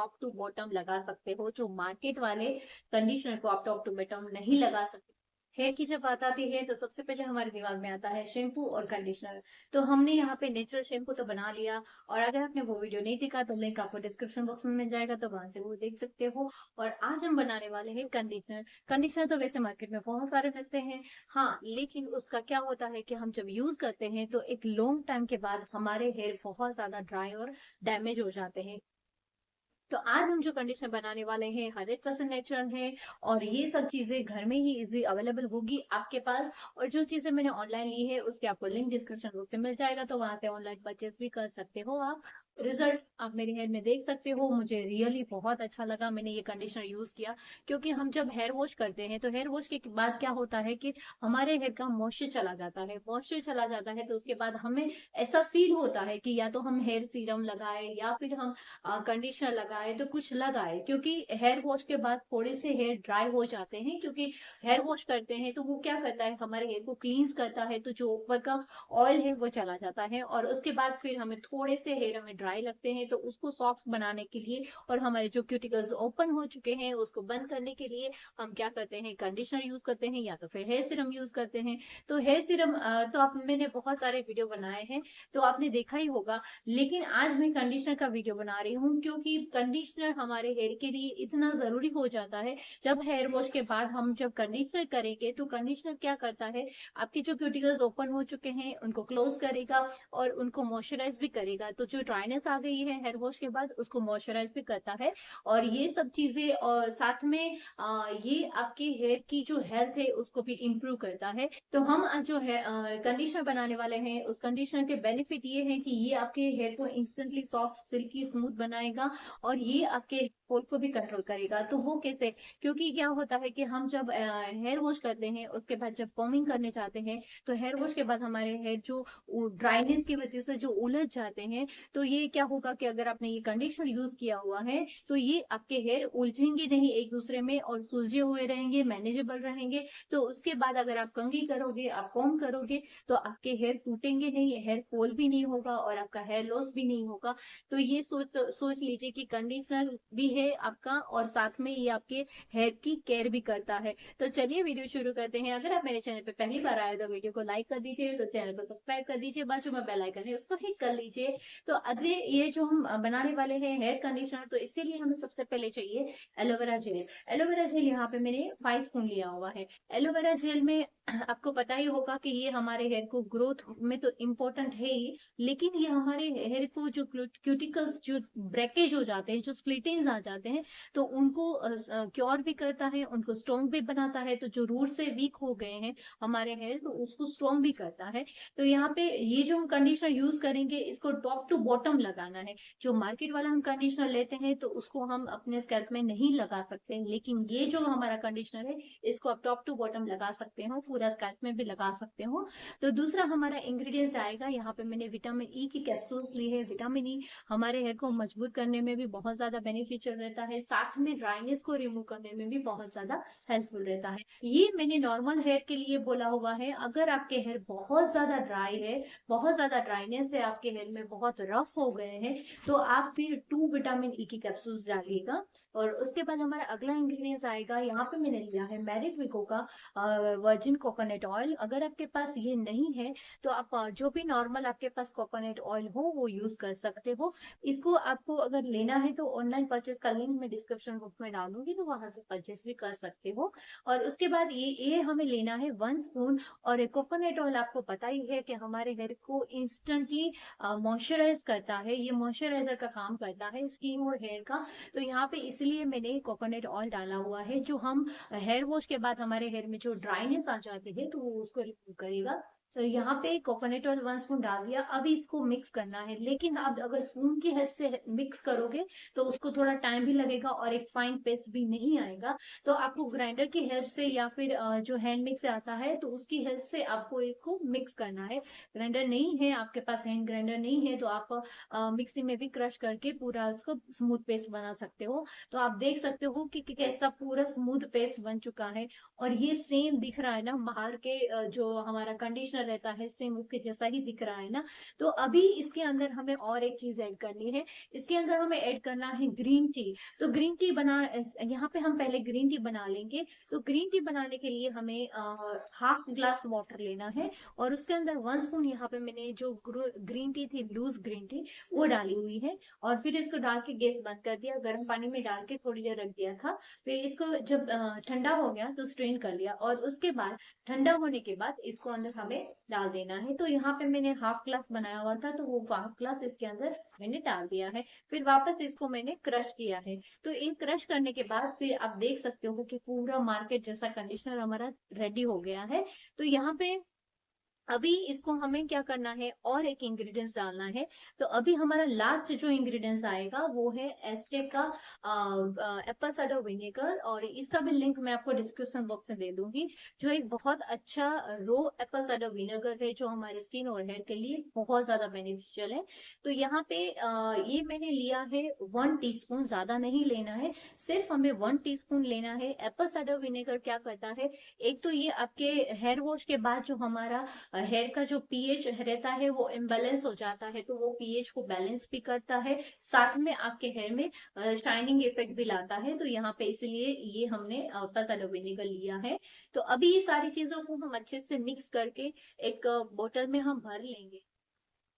Top to bottom लगा सकते हो, जो मार्केट वाले कंडीशनर को आप टॉप टू बॉटम नहीं लगा सकते। हेयर की जब बात आती है तो सबसे पहले हमारे दिमाग में आता है शैम्पू और कंडीशनर। तो हमने यहाँ पे नेचुरल शैम्पू तो बना लिया, और अगर आपने वो वीडियो नहीं देखा तो लिंक आपको डिस्क्रिप्शन बॉक्स में मिल जाएगा, तो वहां से वो देख सकते हो। और आज हम बनाने वाले हैं कंडीशनर। कंडीशनर तो वैसे मार्केट में बहुत सारे मिलते हैं, हाँ, लेकिन उसका क्या होता है कि हम जब यूज करते हैं तो एक लॉन्ग टाइम के बाद हमारे हेयर बहुत ज्यादा ड्राई और डैमेज हो जाते हैं। तो आज हम जो कंडीशनर बनाने वाले हैं 100% नेचुरल है, और ये सब चीजें घर में ही इजी अवेलेबल होगी आपके पास। और जो चीजें मैंने ऑनलाइन ली है उसके आपको लिंक डिस्क्रिप्शन बॉक्स से मिल जाएगा, तो वहां से ऑनलाइन परचेज भी कर सकते हो आप। रिजल्ट आप मेरे हेयर में देख सकते हो, मुझे रियली बहुत अच्छा लगा मैंने ये कंडीशनर यूज किया। क्योंकि हम जब हेयर वॉश करते हैं तो हेयर वॉश के बाद क्या होता है कि हमारे हेयर का मॉइस्चर चला जाता है, मॉइस्चर चला जाता है, तो उसके बाद हमें ऐसा फील होता है कि या तो हम हेयर सीरम लगाए या फिर हम कंडीशनर लगाए, तो कुछ लगाए, क्योंकि हेयर वॉश के बाद थोड़े से हेयर ड्राई हो जाते हैं। क्योंकि हेयर वॉश करते हैं तो वो क्या करता है, हमारे हेयर को क्लींस करता है, तो जो ऊपर का ऑयल है वो चला जाता है, और उसके बाद फिर हमें थोड़े से हेयर हमें ड्राई लगते हैं, तो उसको सॉफ्ट बनाने के लिए और हमारे जो क्यूटिकल्स ओपन हो चुके हैं उसको बंद करने के लिए हम क्या करते हैं, कंडीशनर यूज करते हैं या तो फिर हेयर सीरम यूज करते हैं। तो हेयर सीरम तो आप मैंने बहुत सारे वीडियो बनाए हैं, तो आपने देखा ही होगा। लेकिन आज मैं कंडीशनर का वीडियो बना रही हूँ, क्योंकि कंडीशनर हमारे हेयर के लिए इतना जरूरी हो जाता है। जब हेयर वॉश के बाद हम जब कंडीशनर करेंगे तो कंडीशनर क्या करता है, आपके जो क्यूटिकल्स ओपन हो चुके हैं उनको क्लोज करेगा और उनको मॉइस्चराइज भी करेगा। तो जो ड्राइनेस आ गई है हेयर वॉश के बाद उसको मॉइस्चराइज भी करता है। और ये सब चीजें और साथ में ये आपके हेयर की जो हेल्थ है उसको भी इम्प्रूव करता है। तो हम जो है कंडीशनर बनाने वाले हैं, उस कंडीशनर के बेनिफिट ये है कि ये आपके हेयर को इंस्टेंटली सॉफ्ट सिल्की स्मूथ बनाएगा, और ये आपके फॉल को भी कंट्रोल करेगा। तो वो कैसे, क्योंकि क्या होता है कि हम जब हेयर वॉश करते हैं उसके बाद जब कॉमिंग करने जाते हैं, तो हेयर वॉश के बाद हमारे हेयर जो ड्राइनेस की वजह से जो उलझ जाते हैं, तो ये क्या होगा कि अगर आपने ये कंडीशनर यूज किया हुआ है तो ये आपके हेयर उलझेंगे नहीं एक दूसरे में, और सुलझे हुए रहेंगे, मैनेजेबल रहेंगे। तो उसके बाद अगर आप कंघी करोगे, आप कॉम्ब करोगे, तो आपके हेयर टूटेंगे नहीं, हेयर फॉल भी नहीं होगा और आपका हेयर लॉस भी नहीं होगा। तो ये सोच सोच लीजिए कि कंडीशनर भी है आपका, और साथ में ये आपके हेयर की केयर भी करता है। तो चलिए वीडियो शुरू करते हैं। अगर आप मेरे चैनल पे पहली बार आए तो वीडियो को लाइक कर दीजिए, तो चैनल को सब्सक्राइब कर दीजिए, बाजू में बेल आइकन है उसको हिट कर लीजिए। तो अगले ये जो हम बनाने वाले हैं हेयर कंडीशनर, तो इसके लिए हमें सबसे पहले चाहिए एलोवेरा जेल। एलोवेरा जेल यहाँ पे मैंने 5 स्पून लिया हुआ है। एलोवेरा जेल में आपको पता ही होगा कि ये हमारे हेयर को ग्रोथ में तो इम्पोर्टेंट है ही, लेकिन ये हमारे हेयर को जो क्यूटिकल्स जो ब्रेकेज हो जाते हैं, जो स्प्लिटिंग्स आ जाते हैं, तो उनको क्योर भी करता है, उनको स्ट्रॉन्ग भी बनाता है। तो जो रूट से वीक हो गए हैं हमारे हेयर, तो उसको स्ट्रॉन्ग भी करता है। तो यहाँ पे ये जो हम कंडीशनर यूज करेंगे इसको टॉप टू बॉटम लगाना है। जो मार्केट वाला हम कंडीशनर लेते हैं तो उसको हम अपने स्कैल्प में नहीं लगा सकते, लेकिन ये जो हमारा कंडीशनर है इसको आप टॉप टू बॉटम लगा सकते हो, पूरा स्कैल्प में भी लगा सकते हो। तो दूसरा हमारा इंग्रेडिएंट्स आएगा, यहाँ पे मैंने विटामिन ई की कैप्सूल्स ली है। विटामिन ई हमारे हेयर को मजबूत करने में भी बहुत ज्यादा बेनिफिशियल रहता है, साथ में ड्राइनेस को रिमूव करने में भी बहुत ज्यादा हेल्पफुल रहता है। ये मैंने नॉर्मल हेयर के लिए बोला हुआ है। अगर आपके हेयर बहुत ज्यादा ड्राई है, बहुत ज्यादा ड्राइनेस है, आपके हेयर में बहुत रफ हो गए हैं, तो आप फिर 2 विटामिन ई की कैप्सूल्स डालिएगा। और उसके बाद हमारा अगला इंग्रेडिएंट्स आएगा, यहाँ पे मैंने लिया है मैरिड विको का वर्जिन कोकोनट ऑयल। अगर आपके पास ये नहीं है तो आप जो भी नॉर्मल आपके पास कोकोनट ऑयल हो वो यूज कर सकते हो। इसको आपको अगर लेना है तो ऑनलाइन परचेज का लिंक मैं डिस्क्रिप्शन बॉक्स में डालूंगी, तो वहां से परचेज भी कर सकते हो। और उसके बाद ये हमें लेना है 1 स्पून। और कोकोनट ऑयल आपको पता ही है कि हमारे हेयर को इंस्टेंटली मॉइस्चराइज करता है, ये मॉइस्चराइजर का काम करता है स्किन और हेयर का। तो यहाँ पे इसलिए मैंने कोकोनट ऑयल डाला हुआ है, जो हम हेयर वॉश के बाद हमारे हेयर में जो ड्राइनेस आ जाती है तो वो उसको रिमूव करेगा। तो यहाँ पे कोकोनट ऑयल 1 स्पून डाल दिया, अभी इसको मिक्स करना है। लेकिन आप अगर स्पून की हेल्प से मिक्स करोगे तो उसको थोड़ा टाइम भी लगेगा और एक फाइन पेस्ट भी नहीं आएगा। तो आपको ग्राइंडर की हेल्प से या फिर जो हैंड मिक्स आता है तो उसकी हेल्प से आपको इसको मिक्स करना है। ग्राइंडर नहीं है आपके पास, हैंड ग्राइंडर नहीं है, तो आप मिक्सी में भी क्रश करके पूरा उसको स्मूथ पेस्ट बना सकते हो। तो आप देख सकते हो कि कैसा पूरा स्मूथ पेस्ट बन चुका है। और ये सेम दिख रहा है ना बाहर के जो हमारा कंडीशनर टेक्सचर रहता है सेम उसके जैसा ही दिख रहा है ना। तो अभी इसके अंदर हमें और एक चीज ऐड करनी है। इसके अंदर हमें ऐड करना है ग्रीन टी। तो ग्रीन टी यहाँ पे हम पहले ग्रीन टी बना लेंगे। तो ग्रीन टी बनाने के लिए हमें हाफ ग्लास वाटर लेना है और उसके अंदर 1 स्पून यहाँ पे मैंने जो ग्रीन टी थी, लूज ग्रीन टी, वो डाली हुई है। और फिर इसको डाल के गैस बंद कर दिया, गर्म पानी में डाल के थोड़ी देर रख दिया था। फिर इसको जब ठंडा हो गया तो स्ट्रेन कर लिया और उसके बाद ठंडा होने के बाद इसको अंदर हमें डाल देना है। तो यहाँ पे मैंने हाफ ग्लास बनाया हुआ था तो वो हाफ ग्लास इसके अंदर मैंने डाल दिया है। फिर वापस इसको मैंने क्रश किया है। तो ये क्रश करने के बाद फिर आप देख सकते हो कि पूरा मार्केट जैसा कंडीशनर हमारा रेडी हो गया है। तो यहाँ पे अभी इसको हमें क्या करना है, और एक इंग्रेडिएंट्स डालना है। तो अभी हमारा लास्ट जो इंग्रेडिएंट्स आएगा वो है एस्टेक का एप्पल साइडर विनेगर, और इसका भी लिंक मैं आपको डिस्क्रिप्शन बॉक्स में दे दूंगी। जो एक बहुत अच्छा रो एप्पल साइडर विनेगर है जो हमारे स्किन और हेयर के लिए बहुत ज्यादा बेनिफिशियल है। तो यहाँ पे ये मैंने लिया है 1 टीस्पून, ज्यादा नहीं लेना है, सिर्फ हमें 1 टीस्पून लेना है। एप्पल साइडर विनेगर क्या करता है, एक तो ये आपके हेयर वॉश के बाद जो हमारा हेयर का जो पीएच रहता है वो इम्बैलेंस हो जाता है, तो वो पीएच को बैलेंस भी करता है, साथ में आपके हेयर में शाइनिंग इफेक्ट भी लाता है। तो यहाँ पे इसलिए ये हमने पसाडो विनेगर लिया है। तो अभी ये सारी चीजों को हम अच्छे से मिक्स करके एक बोतल में हम भर लेंगे।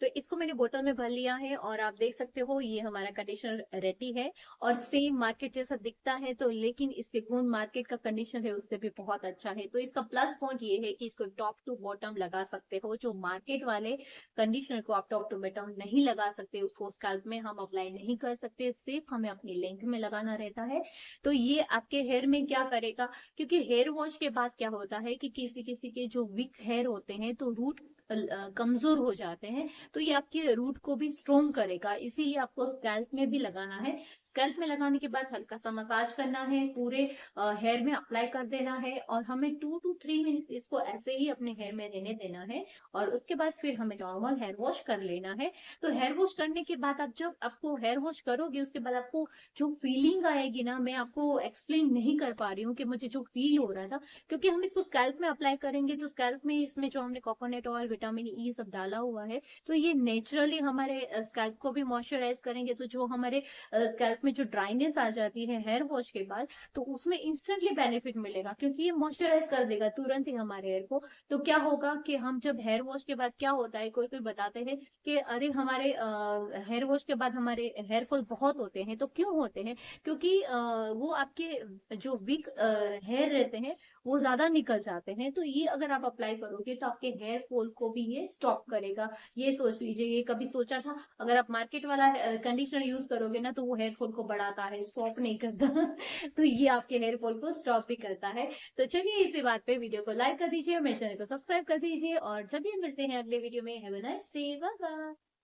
तो इसको मैंने बोतल में भर लिया है और आप देख सकते हो ये हमारा कंडीशनर रेडी है। और सेम मार्केट जैसा दिखता है, तो लेकिन इससे गुण मार्केट का कंडीशनर है उससे भी बहुत अच्छा है। तो इसका प्लस पॉइंट ये है कि इसको टॉप टू बॉटम लगा सकते हो, जो मार्केट वाले कंडीशनर को आप टॉप टू बॉटम नहीं लगा सकते, उसको स्कैल्प में हम अप्लाई नहीं कर सकते, सिर्फ हमें अपनी लेंथ में लगाना रहता है। तो ये आपके हेयर में क्या करेगा, क्योंकि हेयर वॉश के बाद क्या होता है कि किसी किसी के जो वीक हेयर होते हैं तो रूट कमजोर हो जाते हैं, तो ये आपके रूट को भी स्ट्रोंग करेगा, इसीलिए आपको स्कैल्प में भी लगाना है। स्कैल्प में लगाने के बाद हल्का सा मसाज करना है, पूरे हेयर में अप्लाई कर देना है और हमें 2 to 3 मिनट्स इसको ऐसे ही अपने हेयर में रहने देना है। और उसके बाद फिर हमें नॉर्मल हेयर वॉश कर लेना है। तो हेयर वॉश करने के बाद आप जब आपको हेयर वॉश करोगे उसके बाद आपको जो फीलिंग आएगी ना, मैं आपको एक्सप्लेन नहीं कर पा रही हूँ कि मुझे जो फील हो रहा था, क्योंकि हम इसको स्कैल्प में अप्लाई करेंगे तो स्कैल्प में इसमें जो हमने कोकोनट ऑयल, विटामिन ई सब डाला हुआ है, तो ये नेचुरली हमारे स्कैल्प को भी मॉइस्चराइज करेंगे। तो जो हमारे स्कैल्प में जो ड्राइनेस आ जाती है हेयर वॉश के बाद, तो उसमें इंस्टेंटली बेनिफिट मिलेगा, क्योंकि ये मॉइस्चराइज कर देगा तुरंत ही हमारे हेयर को। तो क्या होगा कि हम जब हेयर वॉश के बाद क्या होता है, कोई कोई बताते हैं कि अरे हमारे हेयर वॉश के बाद हमारे हेयर फॉल बहुत होते हैं। तो क्यों होते हैं, क्योंकि वो आपके जो वीक हेयर रहते हैं वो ज्यादा निकल जाते हैं। तो ये अगर आप अप्लाई करोगे तो आपके हेयर फॉल को भी ये स्टॉप करेगा। ये सोच लीजिए, ये कभी सोचा था अगर आप मार्केट वाला कंडीशनर यूज करोगे ना तो वो हेयर फॉल को बढ़ाता है, स्टॉप नहीं करता। तो ये आपके हेयर फॉल को स्टॉप भी करता है। तो चलिए इसी बात पे वीडियो को लाइक कर दीजिए, मेरे चैनल को सब्सक्राइब कर दीजिए और चलिए मिलते हैं अगले वीडियो में। Have a nice day, bye bye.